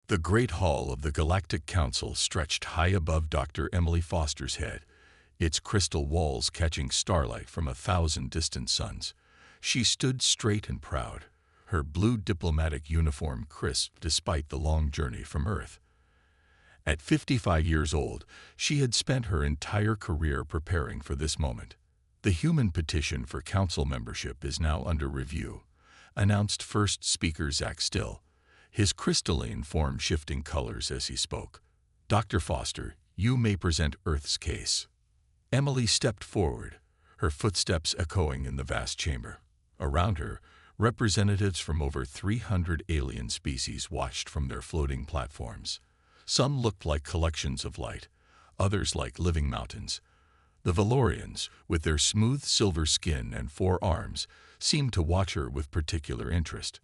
The great hall of the Galactic Council stretched high above Dr. Emily Foster's head, its crystal walls catching starlight from 1,000 distant suns. She stood straight and proud, her blue diplomatic uniform crisp despite the long journey from Earth. At 55 years old, she had spent her entire career preparing for this moment. The human petition for council membership is now under review, announced first speaker Zach Still, his crystalline form shifting colors as he spoke. Dr. Foster, you may present Earth's case. Emily stepped forward, her footsteps echoing in the vast chamber. Around her, representatives from over 300 alien species watched from their floating platforms. Some looked like collections of light, others like living mountains. The Valorians, with their smooth silver skin and 4 arms, seemed to watch her with particular interest.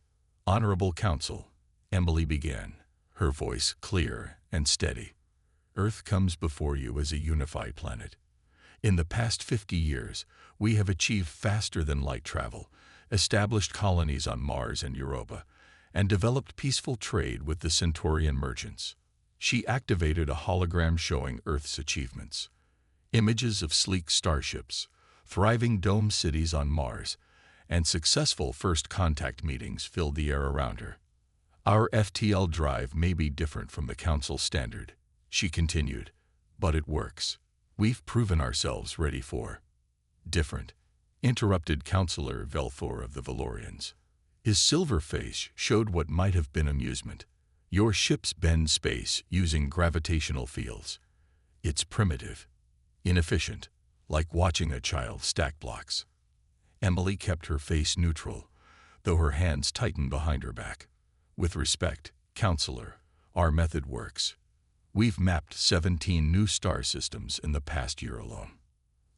Honorable Council, Emily began, her voice clear and steady. Earth comes before you as a unified planet. In the past 50 years, we have achieved faster-than-light travel, established colonies on Mars and Europa, and developed peaceful trade with the Centaurian merchants. She activated a hologram showing Earth's achievements. Images of sleek starships, thriving dome cities on Mars, and successful first contact meetings filled the air around her. Our FTL drive may be different from the Council standard, she continued, but it works. We've proven ourselves ready for different, interrupted Councillor Velthor of the Valorians. His silver face showed what might have been amusement. Your ships bend space using gravitational fields. It's primitive, inefficient, like watching a child stack blocks. Emily kept her face neutral, though her hands tightened behind her back. With respect, Counselor, our method works. We've mapped 17 new star systems in the past year alone.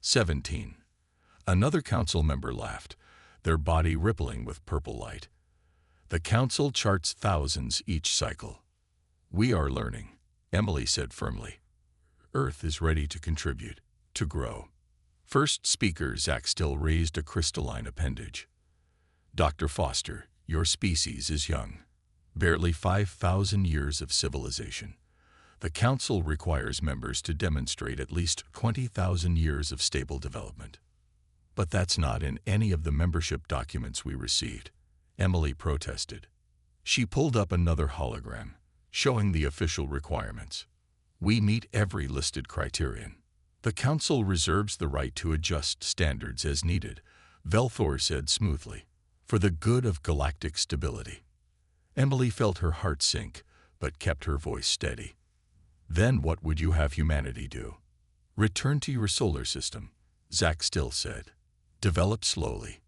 17. Another council member laughed, their body rippling with purple light. The council charts thousands each cycle. We are learning, Emily said firmly. Earth is ready to contribute, to grow. First speaker Zach Still raised a crystalline appendage. Dr. Foster, your species is young. Barely 5,000 years of civilization. The Council requires members to demonstrate at least 20,000 years of stable development. But that's not in any of the membership documents we received, Emily protested. She pulled up another hologram, showing the official requirements. We meet every listed criterion. The Council reserves the right to adjust standards as needed, Velthor said smoothly, for the good of galactic stability. Emily felt her heart sink, but kept her voice steady. Then what would you have humanity do? Return to your solar system, Zach Still said. Develop slowly.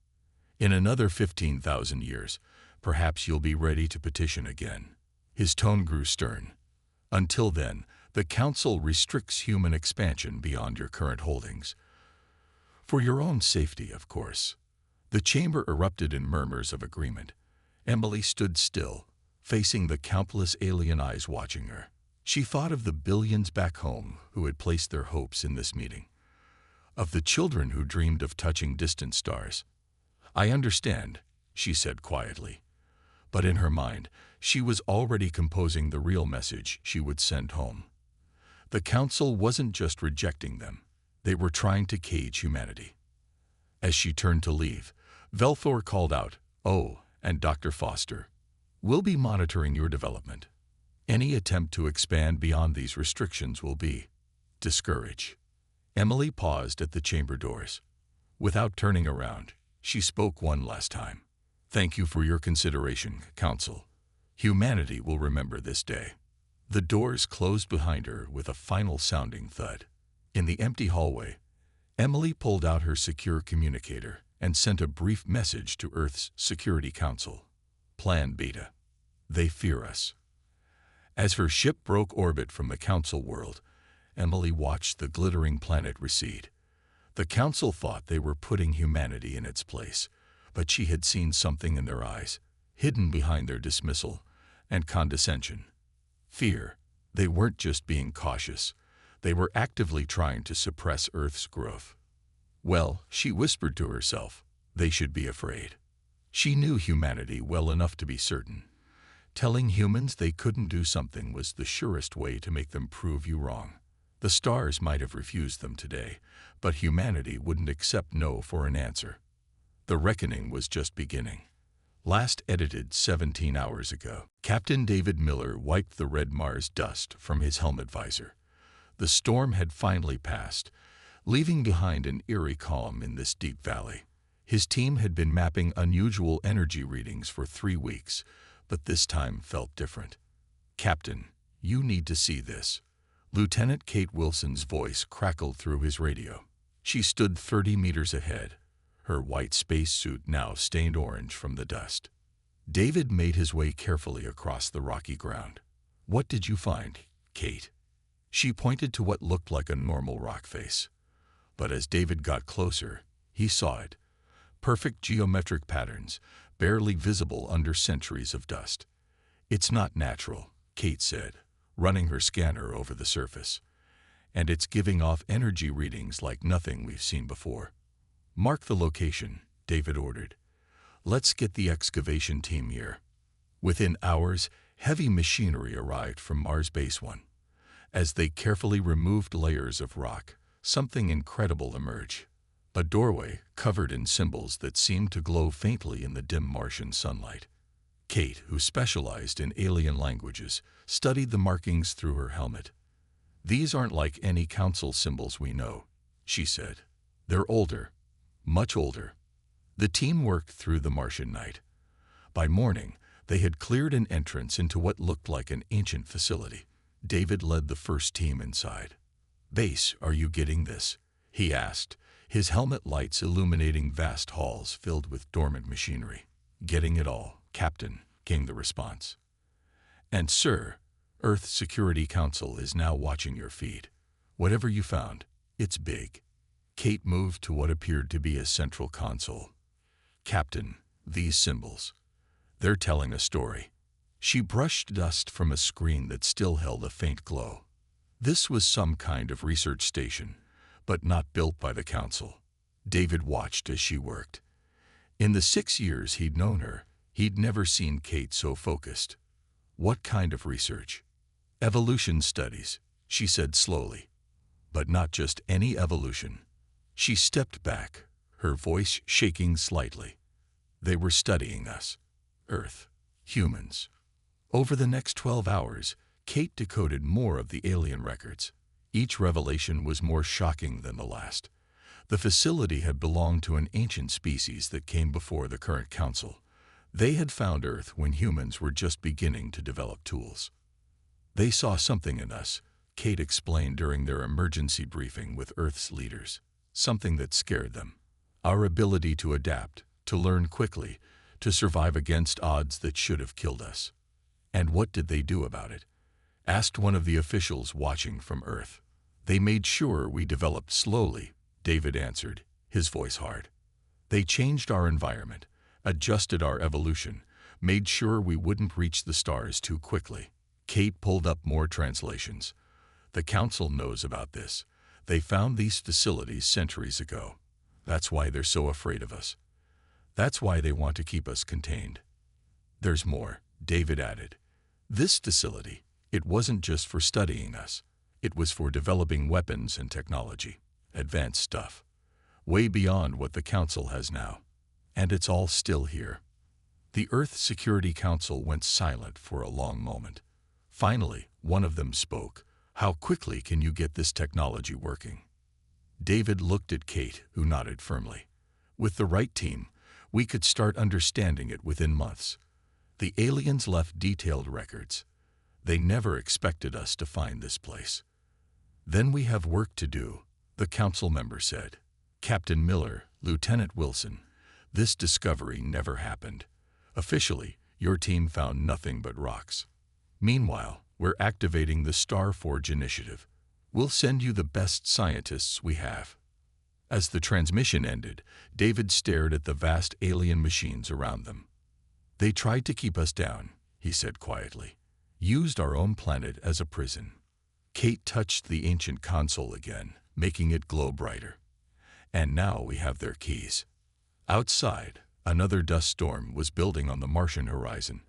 In another 15,000 years, perhaps you'll be ready to petition again. His tone grew stern. Until then, the Council restricts human expansion beyond your current holdings. For your own safety, of course. The chamber erupted in murmurs of agreement. Emily stood still, facing the countless alien eyes watching her. She thought of the billions back home who had placed their hopes in this meeting, of the children who dreamed of touching distant stars. I understand, she said quietly, but in her mind, she was already composing the real message she would send home. The Council wasn't just rejecting them, they were trying to cage humanity. As she turned to leave, Velthor called out, "Oh, and Dr. Foster, we'll be monitoring your development. Any attempt to expand beyond these restrictions will be discouraged." Emily paused at the chamber doors. Without turning around, she spoke one last time. Thank you for your consideration, Council. Humanity will remember this day. The doors closed behind her with a final sounding thud. In the empty hallway, Emily pulled out her secure communicator and sent a brief message to Earth's Security Council. Plan Beta. They fear us. As her ship broke orbit from the Council world, Emily watched the glittering planet recede. The Council thought they were putting humanity in its place, but she had seen something in their eyes, hidden behind their dismissal and condescension. Fear. They weren't just being cautious. They were actively trying to suppress Earth's growth. Well, she whispered to herself, they should be afraid. She knew humanity well enough to be certain. Telling humans they couldn't do something was the surest way to make them prove you wrong. The stars might have refused them today, but humanity wouldn't accept no for an answer. The reckoning was just beginning. Last edited 17 hours ago. Captain David Miller wiped the red Mars dust from his helmet visor. The storm had finally passed, leaving behind an eerie calm in this deep valley. His team had been mapping unusual energy readings for 3 weeks, but this time felt different. "Captain, you need to see this." Lieutenant Kate Wilson's voice crackled through his radio. She stood 30 meters ahead, her white spacesuit now stained orange from the dust. David made his way carefully across the rocky ground. "What did you find, Kate?" She pointed to what looked like a normal rock face. But as David got closer, he saw it. Perfect geometric patterns, barely visible under centuries of dust. "It's not natural," Kate said, running her scanner over the surface. "And it's giving off energy readings like nothing we've seen before." "Mark the location," David ordered. "Let's get the excavation team here." Within hours, heavy machinery arrived from Mars Base 1. As they carefully removed layers of rock, something incredible emerged. A doorway covered in symbols that seemed to glow faintly in the dim Martian sunlight. Kate, who specialized in alien languages, studied the markings through her helmet. "These aren't like any council symbols we know," she said. "They're older, much older." The team worked through the Martian night. By morning, they had cleared an entrance into what looked like an ancient facility. David led the first team inside. "Base, are you getting this?" he asked, his helmet lights illuminating vast halls filled with dormant machinery. "Getting it all, Captain," came the response. "And sir, Earth Security Council is now watching your feed. Whatever you found, it's big." Kate moved to what appeared to be a central console. "Captain, these symbols. They're telling a story." She brushed dust from a screen that still held a faint glow. This was some kind of research station, but not built by the Council. David watched as she worked. In the 6 years he'd known her, he'd never seen Kate so focused. "What kind of research?" "Evolution studies," she said slowly. "But not just any evolution." She stepped back, her voice shaking slightly. "They were studying us. Earth. Humans." Over the next 12 hours, Kate decoded more of the alien records. Each revelation was more shocking than the last. The facility had belonged to an ancient species that came before the current council. They had found Earth when humans were just beginning to develop tools. "They saw something in us," Kate explained during their emergency briefing with Earth's leaders. "Something that scared them. Our ability to adapt, to learn quickly, to survive against odds that should have killed us." "And what did they do about it?" asked one of the officials watching from Earth. "They made sure we developed slowly," David answered, his voice hard. "They changed our environment, adjusted our evolution, made sure we wouldn't reach the stars too quickly." Kate pulled up more translations. "The Council knows about this. They found these facilities centuries ago. That's why they're so afraid of us. That's why they want to keep us contained." "There's more," David added. "This facility, it wasn't just for studying us. It was for developing weapons and technology, advanced stuff, way beyond what the Council has now. And it's all still here." The Earth Security Council went silent for a long moment. Finally, one of them spoke. "How quickly can you get this technology working?" David looked at Kate, who nodded firmly. "With the right team, we could start understanding it within months." The aliens left detailed records. They never expected us to find this place. "Then we have work to do," the council member said. "Captain Miller, Lieutenant Wilson, this discovery never happened. Officially, your team found nothing but rocks. Meanwhile, we're activating the Starforge initiative. We'll send you the best scientists we have." As the transmission ended, David stared at the vast alien machines around them. "They tried to keep us down," he said quietly. "Used our own planet as a prison." Kate touched the ancient console again, making it glow brighter. "And now we have their keys." Outside, another dust storm was building on the Martian horizon.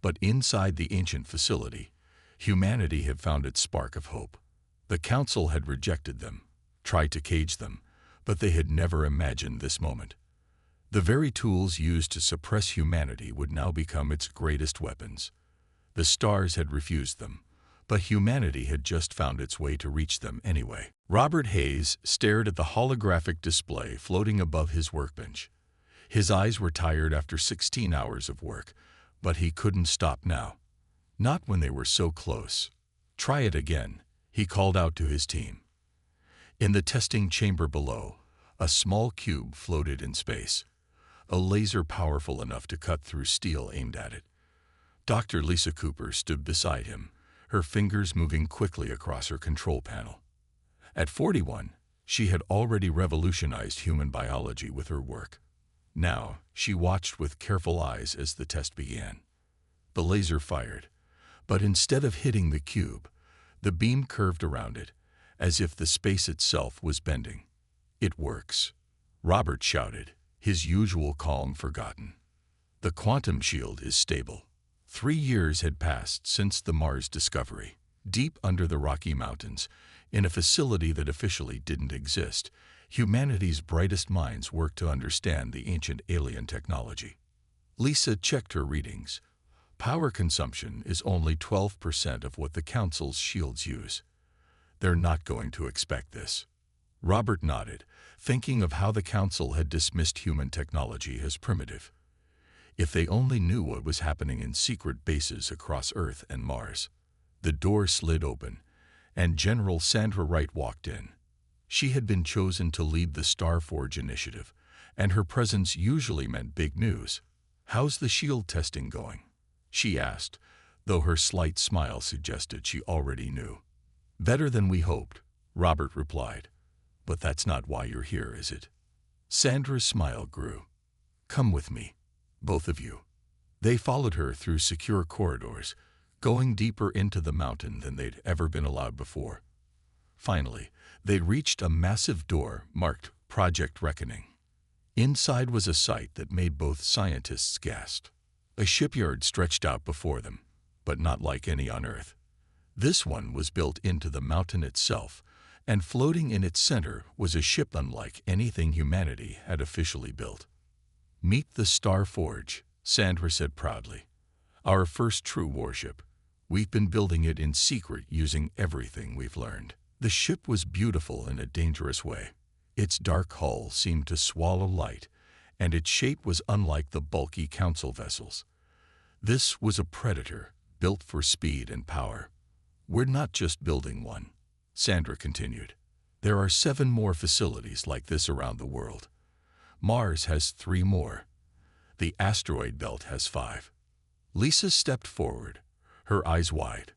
But inside the ancient facility, humanity had found its spark of hope. The council had rejected them, tried to cage them, but they had never imagined this moment. The very tools used to suppress humanity would now become its greatest weapons. The stars had refused them, but humanity had just found its way to reach them anyway. Robert Hayes stared at the holographic display floating above his workbench. His eyes were tired after 16 hours of work, but he couldn't stop now. Not when they were so close. "Try it again," he called out to his team. In the testing chamber below, a small cube floated in space, a laser powerful enough to cut through steel aimed at it. Dr. Lisa Cooper stood beside him, her fingers moving quickly across her control panel. At 41, she had already revolutionized human biology with her work. Now, she watched with careful eyes as the test began. The laser fired, but instead of hitting the cube, the beam curved around it, as if the space itself was bending. "It works," Robert shouted, his usual calm forgotten. "The quantum shield is stable." 3 years had passed since the Mars discovery. Deep under the Rocky Mountains, in a facility that officially didn't exist, humanity's brightest minds worked to understand the ancient alien technology. Lisa checked her readings. Power consumption is only 12% of what the Council's shields use. They're not going to expect this. Robert nodded, thinking of how the Council had dismissed human technology as primitive. If they only knew what was happening in secret bases across Earth and Mars. The door slid open, and General Sandra Wright walked in. She had been chosen to lead the Starforge initiative, and her presence usually meant big news. "How's the shield testing going?" she asked, though her slight smile suggested she already knew. "Better than we hoped," Robert replied. "But that's not why you're here, is it?" Sandra's smile grew. "Come with me, both of you." They followed her through secure corridors, going deeper into the mountain than they'd ever been allowed before. Finally, they reached a massive door marked Project Reckoning. Inside was a sight that made both scientists gasp. A shipyard stretched out before them, but not like any on Earth. This one was built into the mountain itself, and floating in its center was a ship unlike anything humanity had officially built. "Meet the Starforge," Sandra said proudly. "Our first true warship. We've been building it in secret using everything we've learned." The ship was beautiful in a dangerous way. Its dark hull seemed to swallow light, and its shape was unlike the bulky council vessels. This was a predator, built for speed and power. "We're not just building one," Sandra continued. "There are 7 more facilities like this around the world. Mars has 3 more. The asteroid belt has 5. Lisa stepped forward, her eyes wide.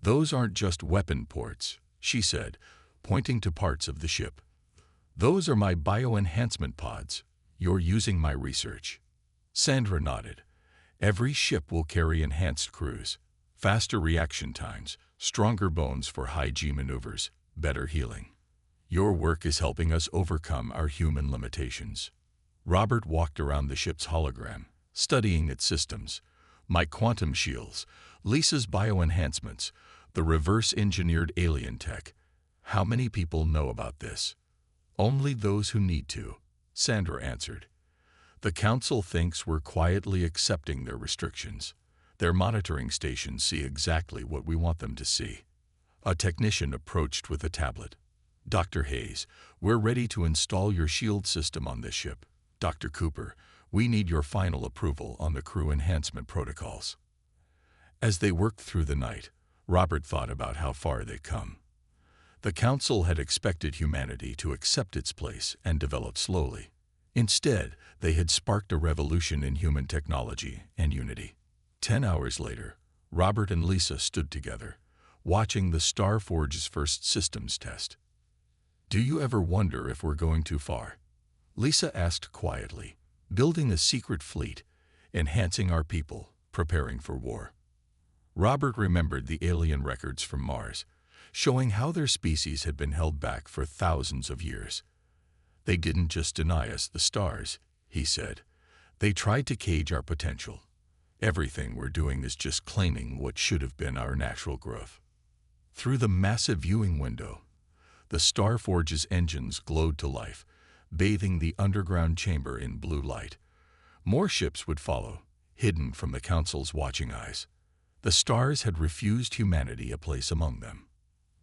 "Those aren't just weapon ports," she said, pointing to parts of the ship. "Those are my bioenhancement pods. You're using my research." Sandra nodded. "Every ship will carry enhanced crews, faster reaction times, stronger bones for high-G maneuvers, better healing. Your work is helping us overcome our human limitations." Robert walked around the ship's hologram, studying its systems. "My quantum shields, Lisa's bioenhancements, the reverse-engineered alien tech. How many people know about this?" "Only those who need to," Sandra answered. "The Council thinks we're quietly accepting their restrictions. Their monitoring stations see exactly what we want them to see." A technician approached with a tablet. "Dr. Hayes, we're ready to install your shield system on this ship. Dr. Cooper, we need your final approval on the crew enhancement protocols." As they worked through the night, Robert thought about how far they'd come. The Council had expected humanity to accept its place and develop slowly. Instead, they had sparked a revolution in human technology and unity. 10 hours later, Robert and Lisa stood together, watching the Starforge's first systems test. "Do you ever wonder if we're going too far?" Lisa asked quietly. "Building a secret fleet, enhancing our people, preparing for war." Robert remembered the alien records from Mars, showing how their species had been held back for thousands of years. "They didn't just deny us the stars," he said. "They tried to cage our potential. Everything we're doing is just claiming what should have been our natural growth. Through the massive viewing window, the Starforge's engines glowed to life, bathing the underground chamber in blue light. More ships would follow, hidden from the Council's watching eyes. The stars had refused humanity a place among them.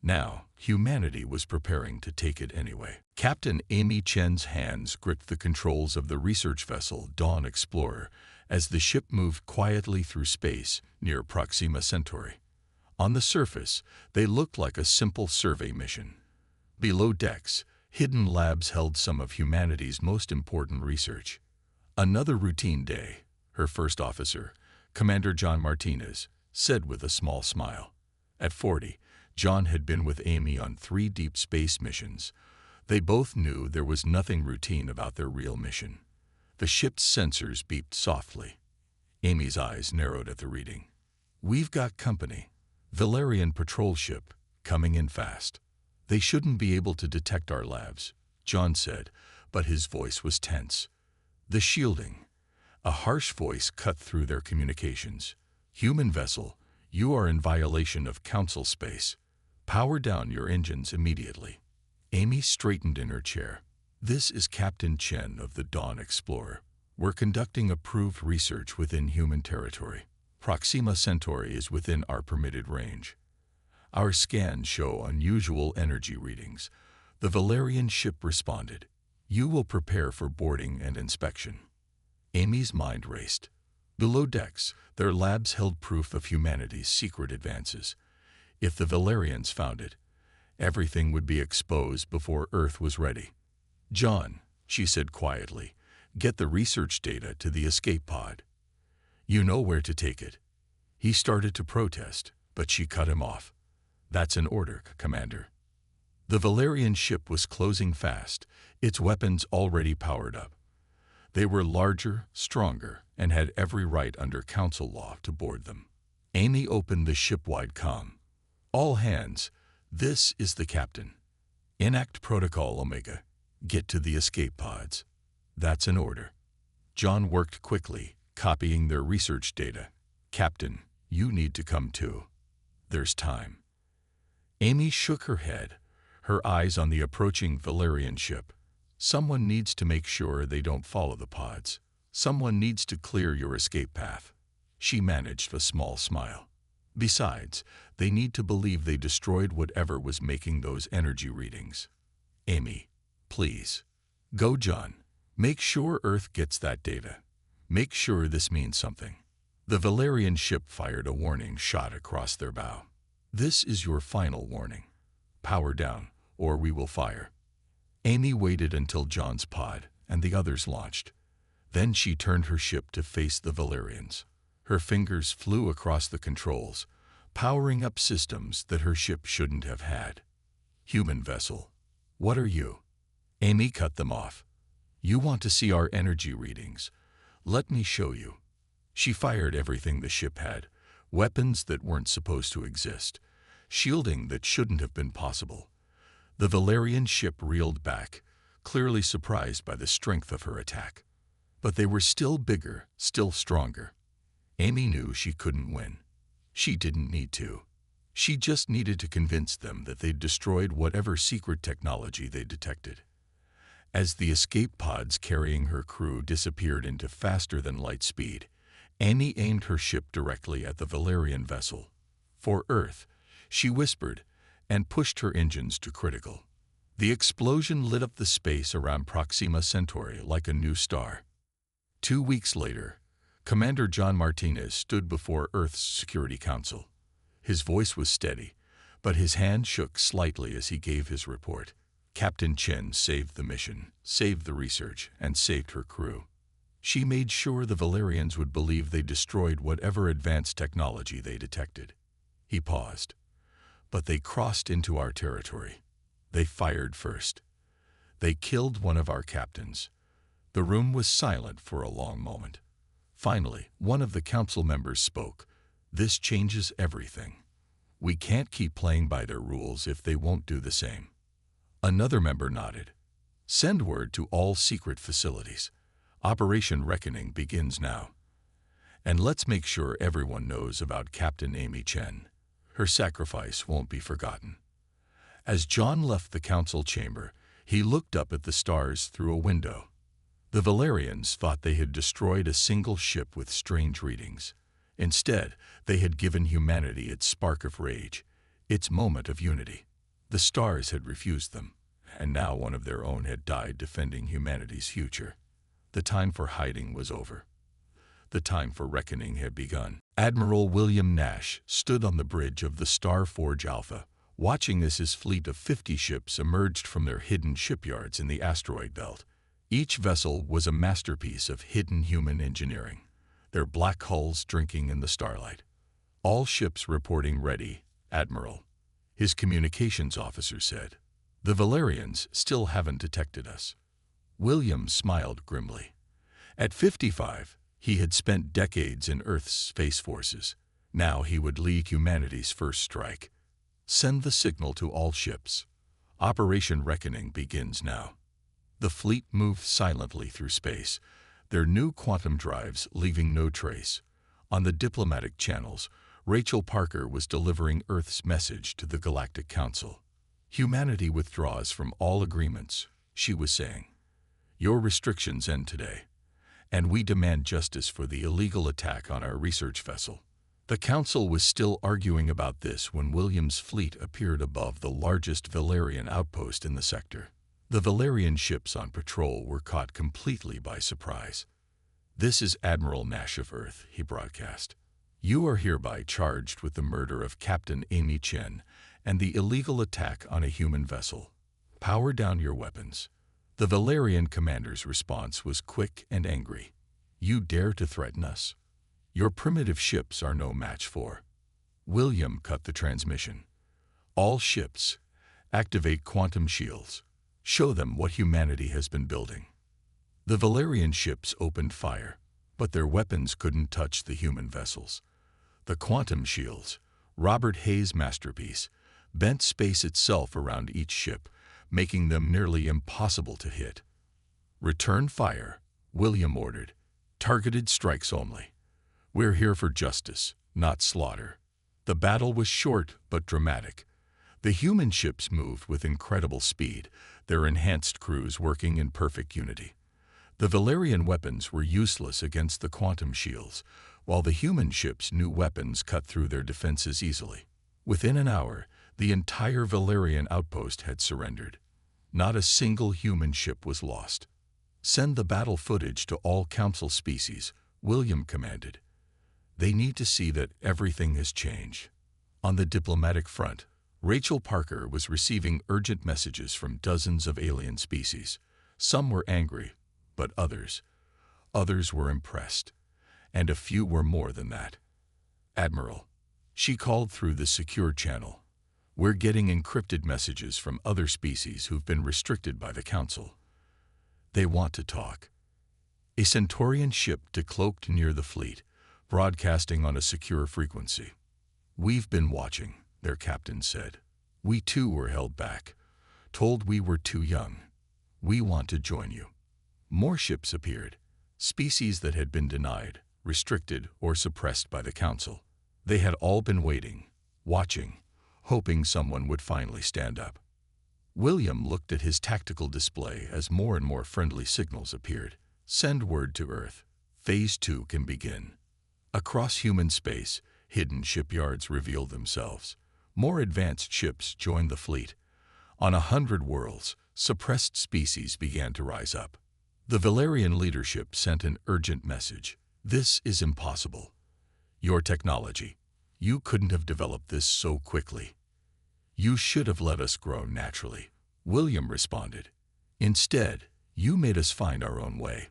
Now, humanity was preparing to take it anyway. Captain Amy Chen's hands gripped the controls of the research vessel Dawn Explorer as the ship moved quietly through space near Proxima Centauri. On the surface, they looked like a simple survey mission. Below decks, hidden labs held some of humanity's most important research. Another routine day, her first officer, Commander John Martinez, said with a small smile. At 40, John had been with Amy on 3 deep space missions. They both knew there was nothing routine about their real mission. The ship's sensors beeped softly. Amy's eyes narrowed at the reading. "We've got company. Valerian patrol ship, coming in fast. They shouldn't be able to detect our labs," John said, but his voice was tense. "The shielding." A harsh voice cut through their communications. "Human vessel, you are in violation of Council space. Power down your engines immediately." Amy straightened in her chair. "This is Captain Chen of the Dawn Explorer. We're conducting approved research within human territory. Proxima Centauri is within our permitted range. Our scans show unusual energy readings." The Valerian ship responded. "You will prepare for boarding and inspection." Amy's mind raced. Below decks, their labs held proof of humanity's secret advances. If the Valerians found it, everything would be exposed before Earth was ready. "John," she said quietly, "get the research data to the escape pod. You know where to take it." He started to protest, but she cut him off. "That's an order, Commander." The Valerian ship was closing fast, its weapons already powered up. They were larger, stronger, and had every right under Council law to board them. Amy opened the ship-wide comm. "All hands, this is the captain. Enact Protocol Omega. Get to the escape pods." "That's an order." John worked quickly, copying their research data. "Captain, you need to come too. There's time." Amy shook her head, her eyes on the approaching Valerian ship. "Someone needs to make sure they don't follow the pods. Someone needs to clear your escape path." She managed a small smile. "Besides, they need to believe they destroyed whatever was making those energy readings." "Amy, please. Go, John. Make sure Earth gets that data. Make sure this means something." The Valerian ship fired a warning shot across their bow. "This is your final warning. Power down, or we will fire." Amy waited until John's pod and the others launched. Then she turned her ship to face the Valerians. Her fingers flew across the controls, powering up systems that her ship shouldn't have had. "Human vessel, what are you?" Amy cut them off. "You want to see our energy readings? Let me show you." She fired everything the ship had, weapons that weren't supposed to exist, shielding that shouldn't have been possible. The Valerian ship reeled back, clearly surprised by the strength of her attack. But they were still bigger, still stronger. Amy knew she couldn't win. She didn't need to. She just needed to convince them that they'd destroyed whatever secret technology they detected. As the escape pods carrying her crew disappeared into faster-than-light speed, Amy aimed her ship directly at the Valerian vessel. "For Earth," she whispered, and pushed her engines to critical. The explosion lit up the space around Proxima Centauri like a new star. 2 weeks later, Commander John Martinez stood before Earth's Security Council. His voice was steady, but his hand shook slightly as he gave his report. Captain Chen saved the mission, saved the research, and saved her crew. She made sure the Valerians would believe they destroyed whatever advanced technology they detected. He paused. "But they crossed into our territory. They fired first. They killed one of our captains." The room was silent for a long moment. Finally, one of the council members spoke. "This changes everything. We can't keep playing by their rules if they won't do the same." Another member nodded. "Send word to all secret facilities. Operation Reckoning begins now." And let's make sure everyone knows about Captain Amy Chen. Her sacrifice won't be forgotten. As John left the council chamber, he looked up at the stars through a window. The Valerians thought they had destroyed a single ship with strange readings. Instead, they had given humanity its spark of rage, its moment of unity. The stars had refused them, and now one of their own had died defending humanity's future. The time for hiding was over. The time for reckoning had begun. Admiral William Nash stood on the bridge of the Star Forge Alpha, watching as his fleet of 50 ships emerged from their hidden shipyards in the asteroid belt. Each vessel was a masterpiece of hidden human engineering, their black hulls drinking in the starlight. All ships reporting ready, Admiral, his communications officer said. The Valerians still haven't detected us. William smiled grimly. At 55, he had spent decades in Earth's space forces. Now he would lead humanity's first strike. Send the signal to all ships. Operation Reckoning begins now. The fleet moved silently through space, their new quantum drives leaving no trace. On the diplomatic channels, Rachel Parker was delivering Earth's message to the Galactic Council. Humanity withdraws from all agreements, she was saying. Your restrictions end today, and we demand justice for the illegal attack on our research vessel. The Council was still arguing about this when William's fleet appeared above the largest Valerian outpost in the sector. The Valerian ships on patrol were caught completely by surprise. This is Admiral Nash of Earth, he broadcast. You are hereby charged with the murder of Captain Amy Chen and the illegal attack on a human vessel. Power down your weapons. The Valerian commander's response was quick and angry. You dare to threaten us? Your primitive ships are no match for. William cut the transmission. All ships, activate quantum shields. Show them what humanity has been building. The Valerian ships opened fire, but their weapons couldn't touch the human vessels. The quantum shields, Robert Hayes' masterpiece, bent space itself around each ship, making them nearly impossible to hit. Return fire, William ordered. Targeted strikes only. We're here for justice, not slaughter. The battle was short but dramatic. The human ships moved with incredible speed, their enhanced crews working in perfect unity. The Valerian weapons were useless against the quantum shields, while the human ships' new weapons cut through their defenses easily. Within an hour, the entire Valerian outpost had surrendered. Not a single human ship was lost. Send the battle footage to all Council species, William commanded. They need to see that everything has changed. On the diplomatic front, Rachel Parker was receiving urgent messages from dozens of alien species. Some were angry, but others were impressed. And a few were more than that. Admiral, she called through the secure channel. We're getting encrypted messages from other species who've been restricted by the Council. They want to talk. A Centaurian ship decloaked near the fleet, broadcasting on a secure frequency. We've been watching, their captain said. We too were held back, told we were too young. We want to join you. More ships appeared, species that had been denied, restricted, or suppressed by the Council. They had all been waiting, watching, hoping someone would finally stand up. William looked at his tactical display as more and more friendly signals appeared. Send word to Earth. Phase 2 can begin. Across human space, hidden shipyards revealed themselves. More advanced ships joined the fleet. On 100 worlds, suppressed species began to rise up. The Valerian leadership sent an urgent message. This is impossible. Your technology. You couldn't have developed this so quickly. You should have let us grow naturally. William responded. Instead, you made us find our own way.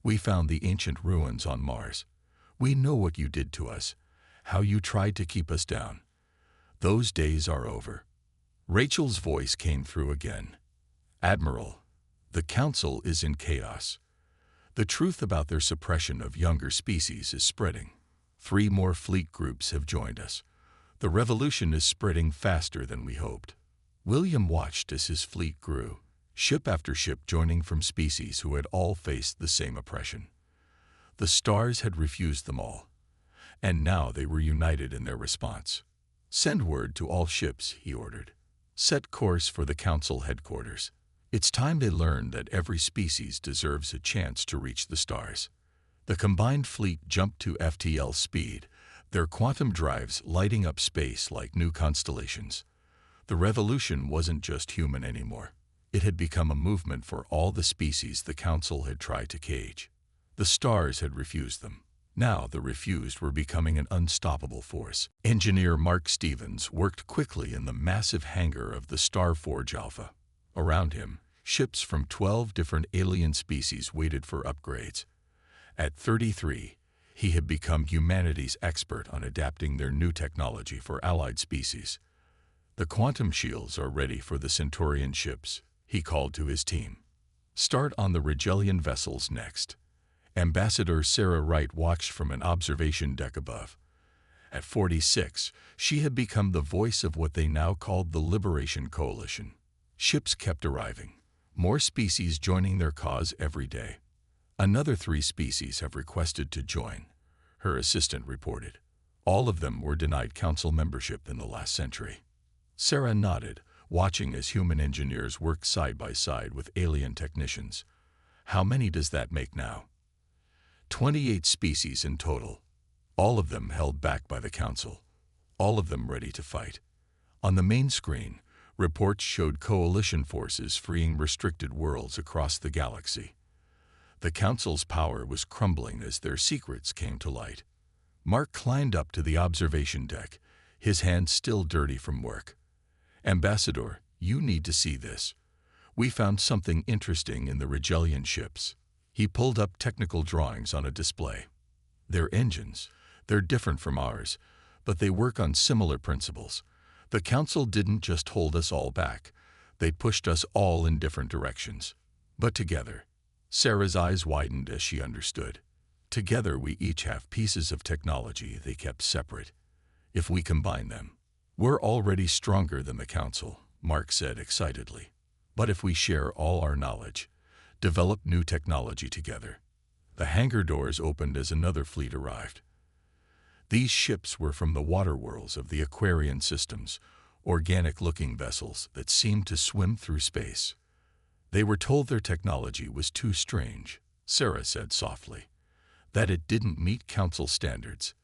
We found the ancient ruins on Mars. We know what you did to us, how you tried to keep us down. Those days are over. Rachel's voice came through again. Admiral, the Council is in chaos. The truth about their suppression of younger species is spreading. 3 more fleet groups have joined us. The revolution is spreading faster than we hoped. William watched as his fleet grew, ship after ship joining from species who had all faced the same oppression. The stars had refused them all. and now they were united in their response. "Send word to all ships," he ordered. "Set course for the Council headquarters. It's time they learned that every species deserves a chance to reach the stars." The combined fleet jumped to FTL speed, their quantum drives lighting up space like new constellations. The revolution wasn't just human anymore. It had become a movement for all the species the Council had tried to cage. The stars had refused them. Now the refused were becoming an unstoppable force. Engineer Mark Stevens worked quickly in the massive hangar of the Starforge Alpha. Around him, ships from 12 different alien species waited for upgrades. At 33, he had become humanity's expert on adapting their new technology for allied species. "The quantum shields are ready for the Centaurian ships," he called to his team. "Start on the Rigelian vessels next." Ambassador Sarah Wright watched from an observation deck above. At 46, she had become the voice of what they now called the Liberation Coalition. Ships kept arriving, more species joining their cause every day. "Another 3 species have requested to join," her assistant reported. "All of them were denied Council membership in the last century." Sarah nodded, watching as human engineers worked side by side with alien technicians. "How many does that make now?" 28 species in total. All of them held back by the Council. All of them ready to fight. On the main screen, reports showed coalition forces freeing restricted worlds across the galaxy. The Council's power was crumbling as their secrets came to light. Mark climbed up to the observation deck, his hands still dirty from work. "Ambassador, you need to see this. We found something interesting in the Rigelian ships." He pulled up technical drawings on a display. "Their engines, they're different from ours, but they work on similar principles. The Council didn't just hold us all back, they pushed us all in different directions. But together," Sarah's eyes widened as she understood. "Together we each have pieces of technology they kept separate. If we combine them, we're already stronger than the Council," Mark said excitedly. "But if we share all our knowledge, develop new technology together." The hangar doors opened as another fleet arrived. These ships were from the water worlds of the Aquarian systems, organic-looking vessels that seemed to swim through space. "They were told their technology was too strange," Sarah said softly, "that it didn't meet Council standards.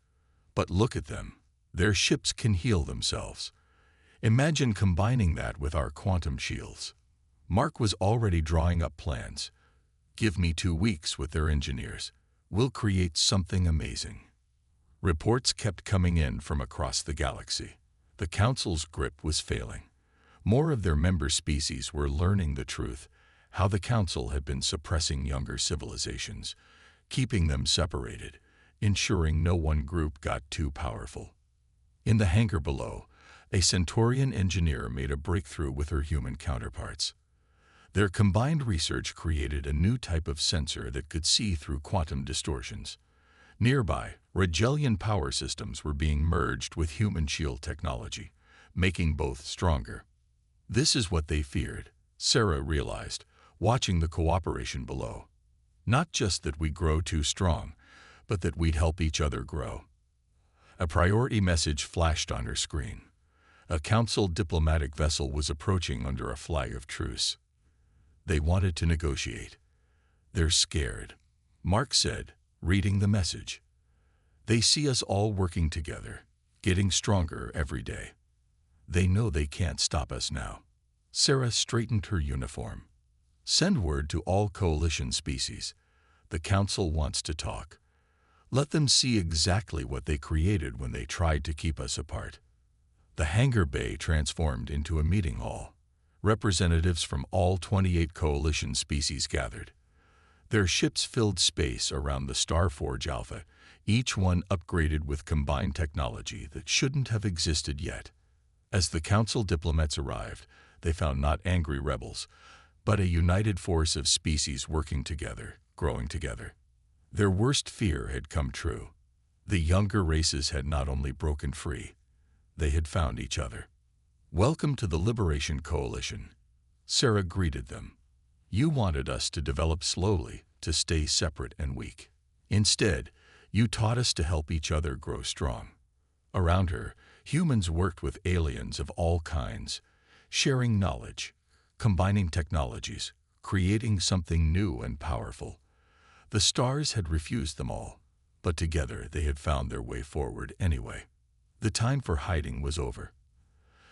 But look at them. Their ships can heal themselves. Imagine combining that with our quantum shields." Mark was already drawing up plans. "Give me 2 weeks with their engineers. We'll create something amazing." Reports kept coming in from across the galaxy. The Council's grip was failing. More of their member species were learning the truth, how the Council had been suppressing younger civilizations, keeping them separated, ensuring no one group got too powerful. In the hangar below, a Centaurian engineer made a breakthrough with her human counterparts. Their combined research created a new type of sensor that could see through quantum distortions. Nearby, Rigelian power systems were being merged with human shield technology, making both stronger. "This is what they feared," Sarah realized, watching the cooperation below. "Not just that we grow too strong, but that we'd help each other grow." A priority message flashed on her screen. A Council diplomatic vessel was approaching under a flag of truce. They wanted to negotiate. "They're scared," Mark said, reading the message. "They see us all working together, getting stronger every day. They know they can't stop us now." Sarah straightened her uniform. "Send word to all coalition species. The Council wants to talk. Let them see exactly what they created when they tried to keep us apart." The hangar bay transformed into a meeting hall. Representatives from all 28 coalition species gathered. Their ships filled space around the Starforge Alpha, each one upgraded with combined technology that shouldn't have existed yet. As the Council diplomats arrived, they found not angry rebels, but a united force of species working together, growing together. Their worst fear had come true. The younger races had not only broken free, they had found each other. "Welcome to the Liberation Coalition," Sarah greeted them. "You wanted us to develop slowly, to stay separate and weak. Instead, You taught us to help each other grow strong. Around her, humans worked with aliens of all kinds, sharing knowledge, combining technologies, creating something new and powerful. The stars had refused them all, but together they had found their way forward anyway. The time for hiding was over.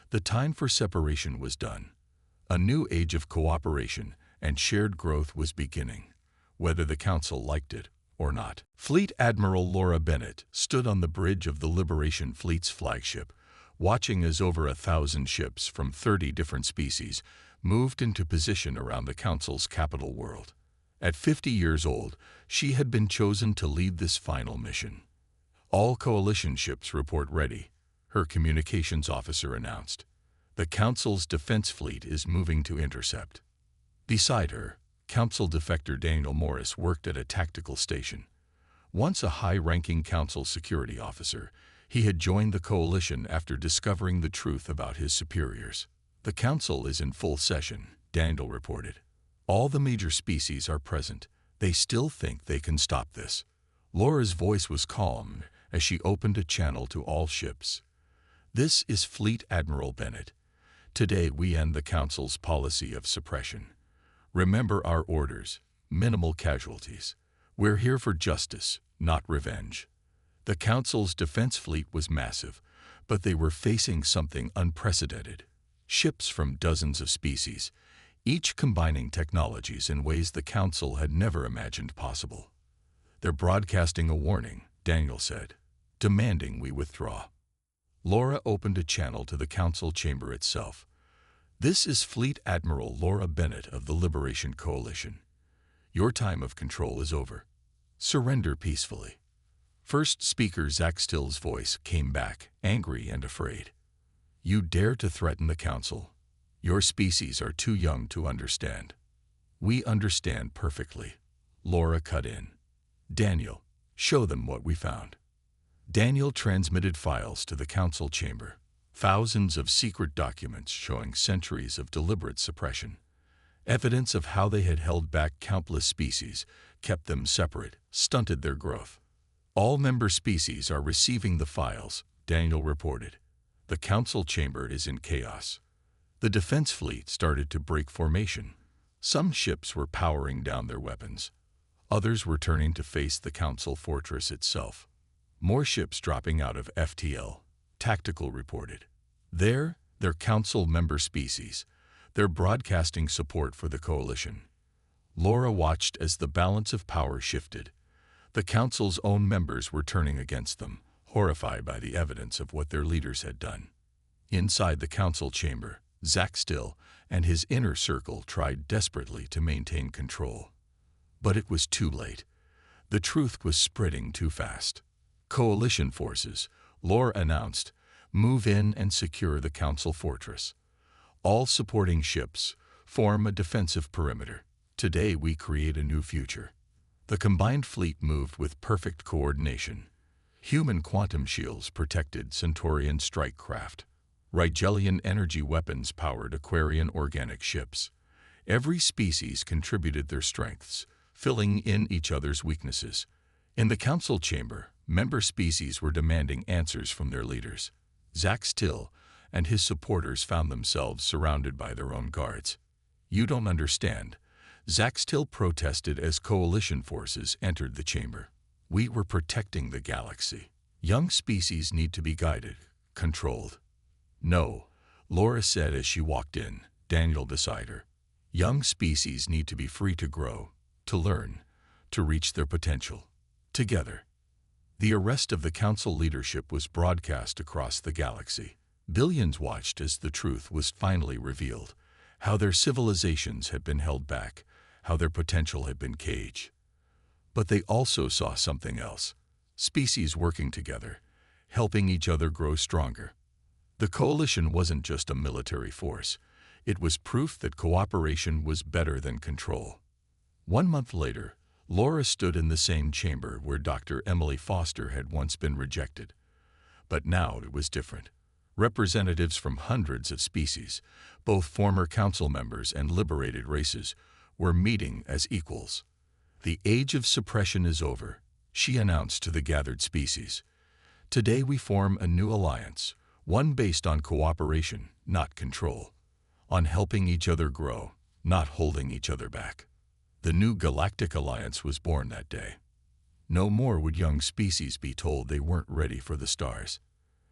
The time for separation was done. A new age of cooperation and shared growth was beginning, whether the Council liked it or not. Fleet Admiral Laura Bennett stood on the bridge of the Liberation Fleet's flagship, watching as over 1,000 ships from 30 different species moved into position around the Council's capital world. At 50 years old, she had been chosen to lead this final mission. All Coalition ships report ready, her communications officer announced. The Council's defense fleet is moving to intercept. Beside her, Council defector Daniel Morris worked at a tactical station. Once a high-ranking Council security officer, he had joined the Coalition after discovering the truth about his superiors. The Council is in full session, Daniel reported. All the major species are present. They still think they can stop this. Laura's voice was calm as she opened a channel to all ships. This is Fleet Admiral Bennett. Today we end the Council's policy of suppression. Remember our orders, minimal casualties. We're here for justice, not revenge. The Council's defense fleet was massive, but they were facing something unprecedented. Ships from dozens of species, each combining technologies in ways the Council had never imagined possible. They're broadcasting a warning, Daniel said, demanding we withdraw. Laura opened a channel to the Council chamber itself. This is Fleet Admiral Laura Bennett of the Liberation Coalition. Your time of control is over. Surrender peacefully. First speaker Zach Still's voice came back, angry and afraid. You dare to threaten the Council? Your species are too young to understand. We understand perfectly. Laura cut in. Daniel, show them what we found. Daniel transmitted files to the Council chamber. Thousands of secret documents showing centuries of deliberate suppression. Evidence of how they had held back countless species, kept them separate, stunted their growth. All member species are receiving the files, Daniel reported. The Council chamber is in chaos. The defense fleet started to break formation. Some ships were powering down their weapons. Others were turning to face the Council fortress itself. More ships dropping out of FTL, Tactical reported. They're Council member species. They're broadcasting support for the Coalition. Laura watched as the balance of power shifted. The Council's own members were turning against them, horrified by the evidence of what their leaders had done. Inside the Council chamber, Zach Still and his inner circle tried desperately to maintain control. But it was too late. The truth was spreading too fast. Coalition forces, Laura announced, move in and secure the Council fortress. All supporting ships form a defensive perimeter. Today we create a new future. The combined fleet moved with perfect coordination. Human quantum shields protected Centaurian strike craft. Rigelian energy weapons powered Aquarian organic ships. Every species contributed their strengths, filling in each other's weaknesses. In the Council chamber, member species were demanding answers from their leaders. Zach Still and his supporters found themselves surrounded by their own guards. You don't understand. Zach Still protested as Coalition forces entered the chamber. We were protecting the galaxy. Young species need to be guided, controlled. No, Laura said as she walked in, Daniel beside her. Young species need to be free to grow, to learn, to reach their potential. Together. The arrest of the Council leadership was broadcast across the galaxy. Billions watched as the truth was finally revealed, how their civilizations had been held back, how their potential had been caged. But they also saw something else, species working together, helping each other grow stronger. The Coalition wasn't just a military force. It was proof that cooperation was better than control. 1 month later, Laura stood in the same chamber where Dr. Emily Foster had once been rejected. But now it was different. Representatives from hundreds of species, both former Council members and liberated races, were meeting as equals. The age of suppression is over. She announced to the gathered species. Today we form a new alliance, one based on cooperation, not control, on helping each other grow, not holding each other back. The new Galactic Alliance was born that day. No more would young species be told they weren't ready for the stars.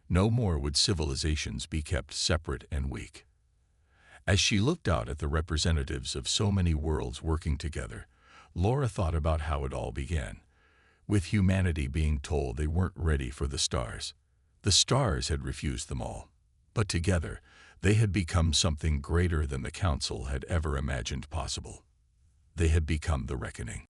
No more would civilizations be kept separate and weak. As she looked out at the representatives of so many worlds working together, Laura thought about how it all began, with humanity being told they weren't ready for the stars. The stars had refused them all. But together, they had become something greater than the Council had ever imagined possible. They had become the reckoning.